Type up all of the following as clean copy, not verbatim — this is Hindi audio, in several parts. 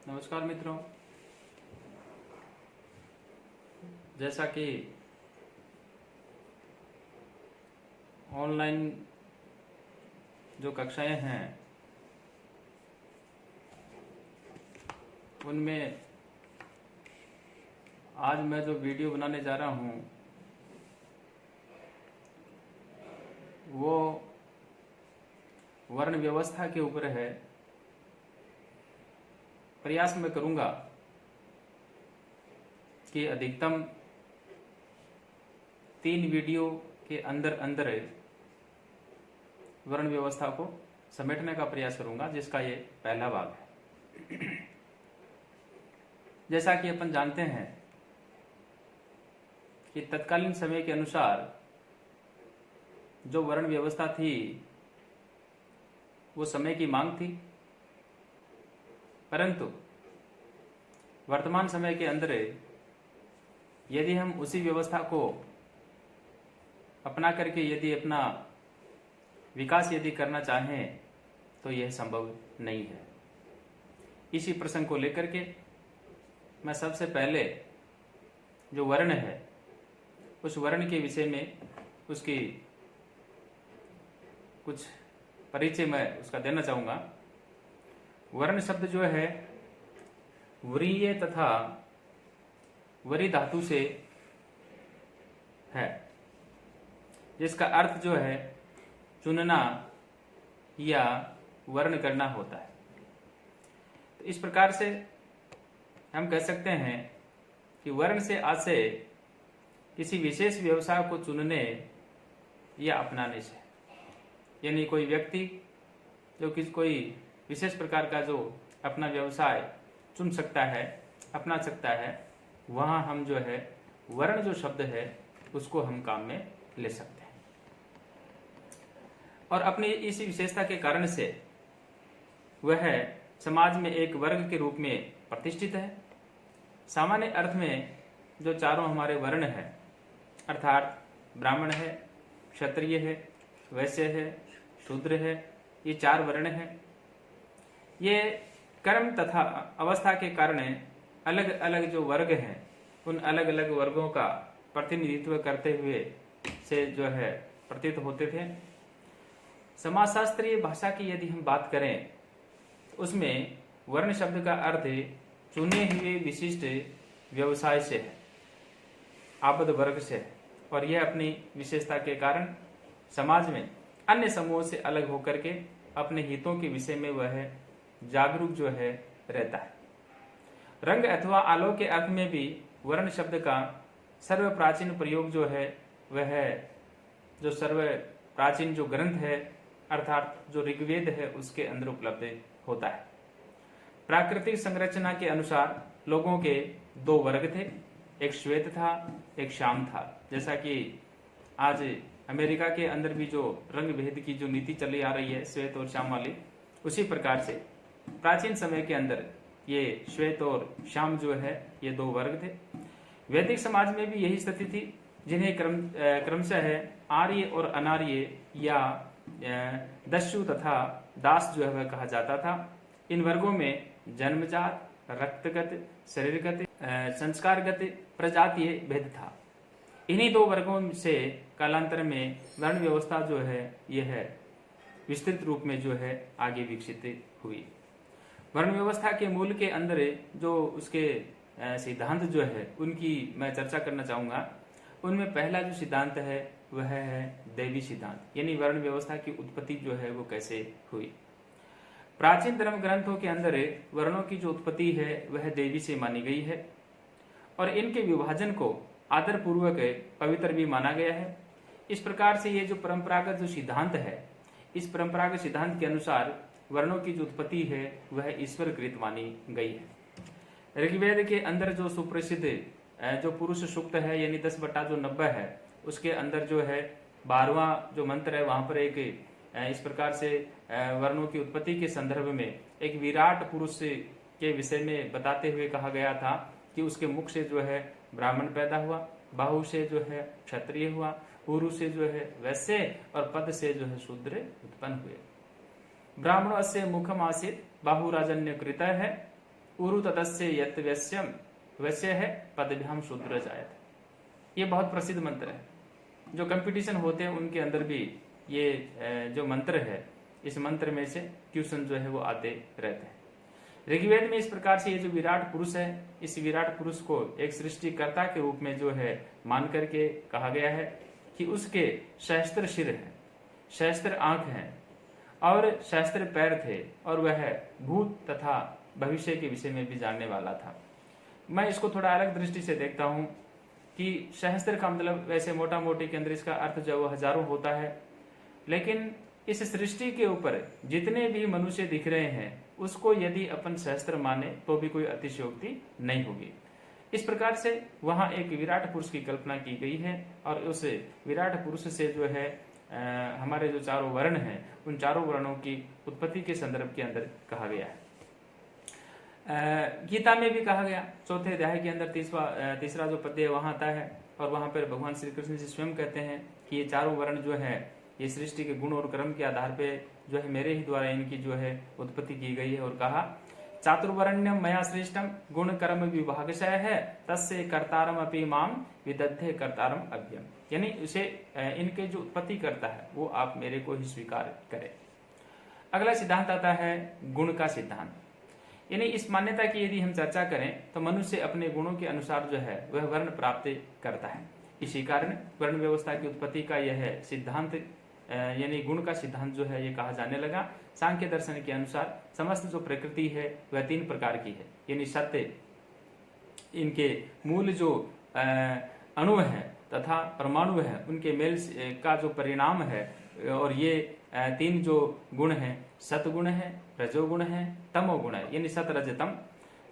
नमस्कार मित्रों, जैसा कि ऑनलाइन जो कक्षाएं हैं उनमें आज मैं जो वीडियो बनाने जा रहा हूं वो वर्ण व्यवस्था के ऊपर है। प्रयास मैं करूंगा कि अधिकतम 3 वीडियो के अंदर अंदर वर्ण व्यवस्था को समेटने का प्रयास करूंगा, जिसका ये पहला भाग है। जैसा कि अपन जानते हैं कि तत्कालीन समय के अनुसार जो वर्ण व्यवस्था थी वो समय की मांग थी, परंतु वर्तमान समय के अंदर यदि हम उसी व्यवस्था को अपना करके यदि अपना विकास यदि करना चाहें तो यह संभव नहीं है। इसी प्रसंग को लेकर के मैं सबसे पहले जो वर्ण है उस वर्ण के विषय में उसकी कुछ परिचय मैं उसका देना चाहूंगा। वर्ण शब्द जो है व्रीय तथा वरी धातु से है, जिसका अर्थ जो है चुनना या वर्ण करना होता है। तो इस प्रकार से हम कह सकते हैं कि वर्ण से आशय किसी विशेष व्यवसाय को चुनने या अपनाने से, यानी कोई व्यक्ति जो कोई विशेष प्रकार का जो अपना व्यवसाय चुन सकता है, अपना सकता है, वहां हम जो है वर्ण जो शब्द है उसको हम काम में ले सकते हैं। और अपनी इसी विशेषता के कारण से वह समाज में एक वर्ग के रूप में प्रतिष्ठित है। सामान्य अर्थ में जो चारों हमारे वर्ण है, अर्थात ब्राह्मण है, क्षत्रिय है, वैश्य है, शूद्र है, ये 4 वर्ण हैं। ये कर्म तथा अवस्था के कारण अलग अलग जो वर्ग हैं उन अलग अलग वर्गों का प्रतिनिधित्व करते हुए से जो है प्रतीत होते थे। समाजशास्त्रीय भाषा की यदि हम बात करें तो उसमें वर्ण शब्द का अर्थ चुने हुए विशिष्ट व्यवसाय से है, आबद्ध वर्ग से है, और यह अपनी विशेषता के कारण समाज में अन्य समूहों से अलग होकर के अपने हितों के विषय में वह जागरूक जो है रहता है। रंग अथवा आलोक के अर्थ में भी वर्ण शब्द का सर्व प्राचीन प्रयोग जो है वह जो सर्व प्राचीन जो ग्रंथ है अर्थात जो ऋग्वेद है उसके अंदर उपलब्ध होता है। प्राकृतिक संरचना के अनुसार लोगों के 2 वर्ग थे, एक श्वेत था, एक श्याम था। जैसा कि आज अमेरिका के अंदर भी जो रंग भेद की जो नीति चली आ रही है, श्वेत और श्याम वाली, उसी प्रकार से प्राचीन समय के अंदर ये श्वेत और श्याम जो है ये 2 वर्ग थे। वैदिक समाज में भी यही स्थिति थी, जिन्हें क्रमशः आर्य और अनार्य या दस्यु तथा दास जो है वह कहा जाता था। इन वर्गों में जन्मजात, रक्तगत, शरीरगत, संस्कारगत, प्रजातीय भेद था। इन्हीं 2 वर्गों से कालांतर में वर्ण व्यवस्था जो है यह विस्तृत रूप में जो है आगे विकसित हुई। वर्ण व्यवस्था के मूल के अंदर जो उसके सिद्धांत जो है उनकी मैं चर्चा करना चाहूंगा। उनमें पहला जो सिद्धांत है वह है दैवी सिद्धांत, यानी वर्ण व्यवस्था की उत्पत्ति जो है वो कैसे हुई। प्राचीन धर्म ग्रंथों के अंदर वर्णों की जो उत्पत्ति है वह देवी से मानी गई है और इनके विभाजन को आदर पूर्वक पवित्र भी माना गया है। इस प्रकार से ये जो परंपरागत जो सिद्धांत है, इस परंपरागत सिद्धांत के अनुसार वर्णों की जो उत्पत्ति है वह ईश्वरकृत मानी गई है। ऋग्वेद के अंदर जो सुप्रसिद्ध जो पुरुष सूक्त है, यानी 10/90 है, उसके अंदर जो है 12वां जो मंत्र है वहां पर एक इस प्रकार से वर्णों की उत्पत्ति के संदर्भ में एक विराट पुरुष के विषय में बताते हुए कहा गया था कि उसके मुख से जो है ब्राह्मण पैदा हुआ, बाहु से जो है क्षत्रिय हुआ, उरु से जो है वैश्य और पद से जो है शूद्र उत्पन्न हुए। ब्राह्मणों से मुखम आसित बाहु राजन्य कृत है, उरु तदस्य यत् व्यस्यम वैसे है पदभ्याम शूद्र जायत। ये बहुत प्रसिद्ध मंत्र है, जो कंपटीशन होते हैं उनके अंदर भी ये जो मंत्र है, इस मंत्र में से क्वेश्चन जो है वो आते रहते हैं। ऋग्वेद में इस प्रकार से ये जो विराट पुरुष है, इस विराट पुरुष को एक सृष्टिकर्ता के रूप में जो है मान करके कहा गया है कि उसके सहस्त्र सिर हैं, सहस्त्र आंख हैं और सहस्त्र पैर थे, और वह भूत तथा भविष्य के विषय में भी जानने वाला था। मैं इसको थोड़ा अलग दृष्टि से देखता हूं कि सहस्त्र का मतलब वैसे मोटा मोटी के अंदर इसका अर्थ जो है वो हजारों होता है, लेकिन इस सृष्टि के ऊपर जितने भी मनुष्य दिख रहे हैं उसको यदि अपन सहस्त्र माने तो भी कोई अतिशयोक्ति नहीं होगी। इस प्रकार से वहां एक विराट पुरुष की कल्पना की गई है, और उस विराट पुरुष से जो है हमारे जो चारों वर्ण हैं उन चारों वर्णों की उत्पत्ति के संदर्भ के अंदर कहा गया है। गीता में भी कहा गया, चौथे अध्याय के अंदर तीसरा जो पद्य वहां आता है, और वहां पर भगवान श्री कृष्ण जी स्वयं कहते हैं कि ये चारों वर्ण जो है ये सृष्टि के गुण और कर्म के आधार पे जो है मेरे ही द्वारा इनकी जो है उत्पत्ति की गई है, और कहा चातुर्वर्ण्यम मया श्रेष्ठम गुण कर्म विभागशय है तस्य कर्तारम अपि माम विदधे कर्तारम अव्यम। यानी उसे इनके जो उत्पत्ति करता है वो आप मेरे को ही स्वीकार करें। अगला सिद्धांत आता है गुण का सिद्धांत। यानी इस मान्यता की यदि हम चर्चा करें तो मनुष्य अपने गुणों के अनुसार जो है वह वर्ण प्राप्त करता है। इसी कारण वर्ण व्यवस्था की उत्पत्ति का यह सिद्धांत यानी गुण का सिद्धांत जो है ये कहा जाने लगा। सांख्य दर्शन के अनुसार समस्त जो प्रकृति है वह 3 प्रकार की है, यानी सत्य, इनके मूल जो अणु है तथा परमाणु है उनके मेल का जो परिणाम है, और ये 3 जो गुण है, सतगुण है, रजोगुण है, तमोगुण है, यानी सत रज तम।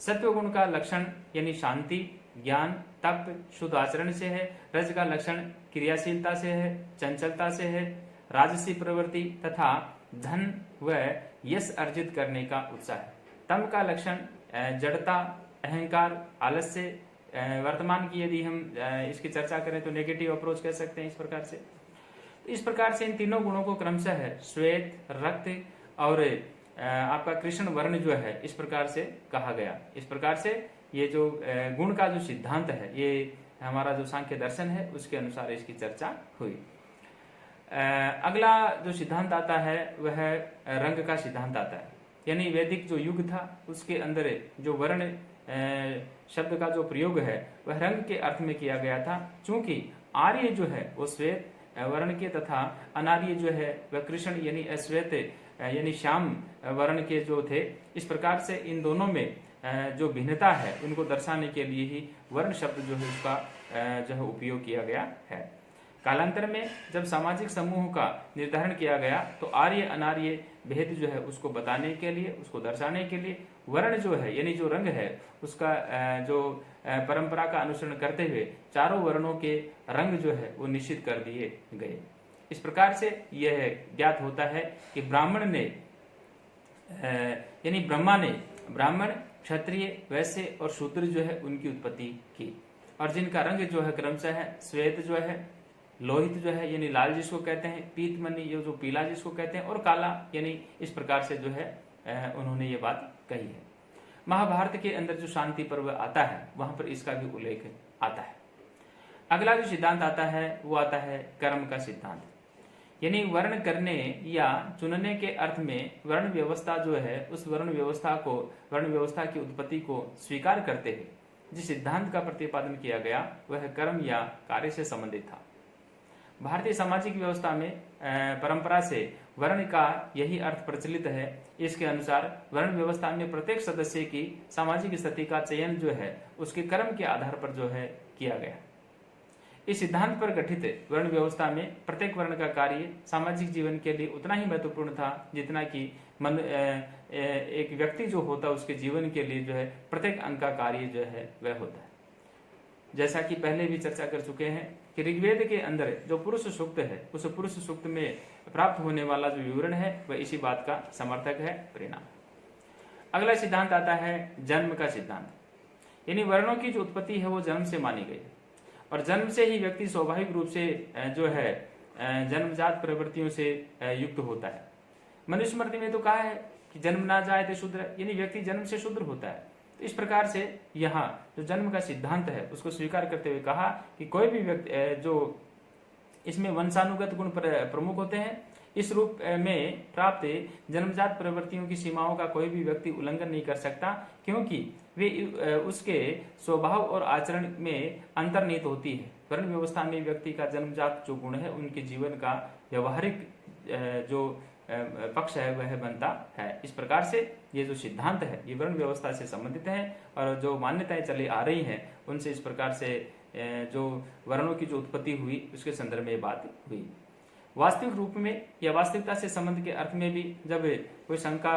सत्वगुण का लक्षण यानी शांति, ज्ञान, तप, शुद्ध आचरण से है। रज का लक्षण क्रियाशीलता से है, चंचलता से है, राजसी प्रवृत्ति तथा धन व यश अर्जित करने का उत्साह है। तम का लक्षण जड़ता, अहंकार, आलस्य, वर्तमान की यदि हम इसकी चर्चा करें तो नेगेटिव अप्रोच कह सकते हैं। इस प्रकार से इन तीनों गुणों को क्रमशः है श्वेत, रक्त और आपका कृष्ण वर्ण जो है इस प्रकार से कहा गया। इस प्रकार से ये जो गुण का जो सिद्धांत है ये हमारा जो सांख्य दर्शन है उसके अनुसार इसकी चर्चा हुई। अगला जो सिद्धांत आता है वह रंग का सिद्धांत आता है। यानी वैदिक जो युग था उसके अंदर जो वर्ण शब्द का जो प्रयोग है वह रंग के अर्थ में किया गया था। चूंकि आर्य जो है वो श्वेत वर्ण के तथा अनार्य जो है वह कृष्ण यानी अश्वेत यानी श्याम वर्ण के जो थे। इस प्रकार से इन दोनों में जो भिन्नता है उनको दर्शाने के लिए ही वर्ण शब्द जो है उसका जो है उपयोग किया गया है। कालांतर में जब सामाजिक समूह का निर्धारण किया गया तो आर्य अनार्य भेद जो है उसको बताने के लिए, उसको दर्शाने के लिए वर्ण जो है यानी जो रंग है उसका जो परंपरा का अनुसरण करते हुए चारों वर्णों के रंग जो है वो निश्चित कर दिए गए। इस प्रकार से यह ज्ञात होता है कि ब्राह्मण ने यानी ब्रह्मा ने ब्राह्मण, क्षत्रिय, वैश्य और शूद्र जो है उनकी उत्पत्ति की, और जिनका रंग जो है क्रमशः है श्वेत जो है, लोहित जो है यानी लाल जिसको कहते हैं, पीतमणि ये जो पीला जिसको कहते हैं, और काला यानी इस प्रकार से जो है उन्होंने ये बात कही है। महाभारत के अंदर जो शांति पर्व आता है वहां पर इसका भी उल्लेख आता है। अगला जो सिद्धांत आता है वो आता है कर्म का सिद्धांत। यानी वर्ण करने या चुनने के अर्थ में वर्ण व्यवस्था जो है उस वर्ण व्यवस्था की उत्पत्ति को स्वीकार करते हुए जिस सिद्धांत का प्रतिपादन किया गया वह कर्म या कार्य से संबंधित था। भारतीय सामाजिक व्यवस्था में परंपरा से वर्ण का यही अर्थ प्रचलित है। इसके अनुसार वर्ण व्यवस्था में प्रत्येक सदस्य की सामाजिक स्थिति का चयन जो है उसके कर्म के आधार पर जो है किया गया। इस सिद्धांत पर गठित वर्ण व्यवस्था में प्रत्येक वर्ण का कार्य सामाजिक जीवन के लिए उतना ही महत्वपूर्ण था जितना कि एक व्यक्ति जो होता उसके जीवन के लिए जो है प्रत्येक अंग का कार्य जो है वह होता है। जैसा कि पहले भी चर्चा कर चुके हैं कि ऋग्वेद के अंदर जो पुरुष सूक्त है उस पुरुष सूक्त में प्राप्त होने वाला जो विवरण है वह इसी बात का समर्थक है, परिणाम। अगला सिद्धांत आता है जन्म का सिद्धांत। यानी वर्णों की जो उत्पत्ति है वो जन्म से मानी गई है, और जन्म से ही व्यक्ति स्वाभाविक रूप से जो है जन्मजात प्रवृत्तियों से युक्त होता है। मनुस्मृति में तो कहा है कि जन्म ना जाए तो शूद्र, यानी व्यक्ति जन्म से शूद्र होता है। तो इस प्रकार से यहाँ जो जन्म का सिद्धांत है उसको स्वीकार करते हुए कहा कि कोई भी व्यक्ति जो इसमें वंशानुगत गुण प्रमुख होते हैं, इस रूप में प्राप्त जन्मजात प्रवृत्तियों की सीमाओं का कोई भी व्यक्ति उल्लंघन नहीं कर सकता, क्योंकि वे उसके स्वभाव और आचरण में अंतर्निहित होती है। वर्ण व्यवस्था में व्यक्ति का जन्मजात जो गुण है उनके जीवन का व्यवहारिक जो पक्ष है वह बनता है। इस प्रकार से ये जो सिद्धांत है ये वर्ण व्यवस्था से संबंधित है और जो मान्यताएं चली आ रही हैं उनसे इस प्रकार से जो वर्णों की जो उत्पत्ति हुई उसके संदर्भ में ये बात हुई। वास्तविक रूप में या वास्तविकता से संबंध के अर्थ में भी जब कोई शंका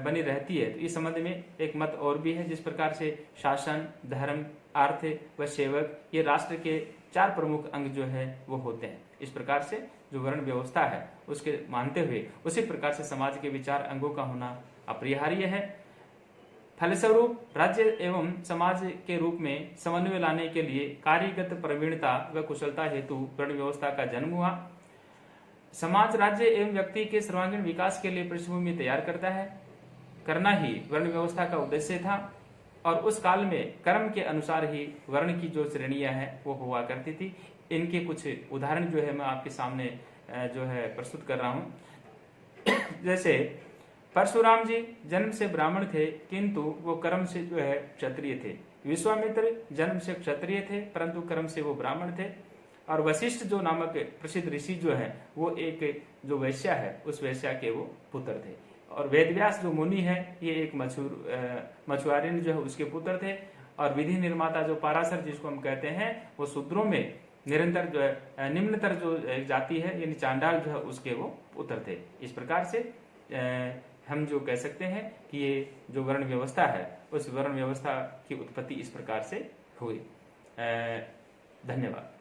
बनी रहती है तो इस संबंध में एक मत और भी है, जिस प्रकार से शासन, धर्म, अर्थ व सेवक ये राष्ट्र के 4 प्रमुख अंग जो है वो होते हैं। इस प्रकार से जो वर्ण व्यवस्था है उसके मानते हुए उसी प्रकार से समाज के विचार अंगों का होना अपरिहार्य है। फलस्वरूप राज्य एवं समाज के रूप में समन्वय लाने के लिए कार्यगत प्रवीणता व कुशलता हेतु वर्ण व्यवस्था का जन्म हुआ। समाज, राज्य एवं व्यक्ति के सर्वांगीण विकास के लिए पृष्ठभूमि तैयार करना ही वर्ण व्यवस्था का उद्देश्य था और उस काल में कर्म के अनुसार ही वर्ण की जो श्रेणियां हैं वो हुआ करती थी। इनके कुछ उदाहरण जो है मैं आपके सामने जो है प्रस्तुत कर रहा हूं। जैसे परशुराम जी जन्म से ब्राह्मण थे किंतु वो कर्म से जो है क्षत्रिय थे। विश्वामित्र जन्म से क्षत्रिय थे परंतु कर्म से वो ब्राह्मण थे। और वशिष्ठ जो नामक प्रसिद्ध ऋषि जो है वो एक जो वैश्या है उस वैश्या के वो पुत्र थे। और वेदव्यास जो मुनि है ये एक मछुआरिन जो है उसके पुत्र थे। और विधि निर्माता जो पाराशर जिसको हम कहते हैं वो शूद्रों में निरंतर जो है निम्नतर जो जाति है यानी चांडाल जो है उसके वो पुत्र थे। इस प्रकार से हम जो कह सकते हैं कि ये जो वर्ण व्यवस्था है उस वर्ण व्यवस्था की उत्पत्ति इस प्रकार से हुई। धन्यवाद।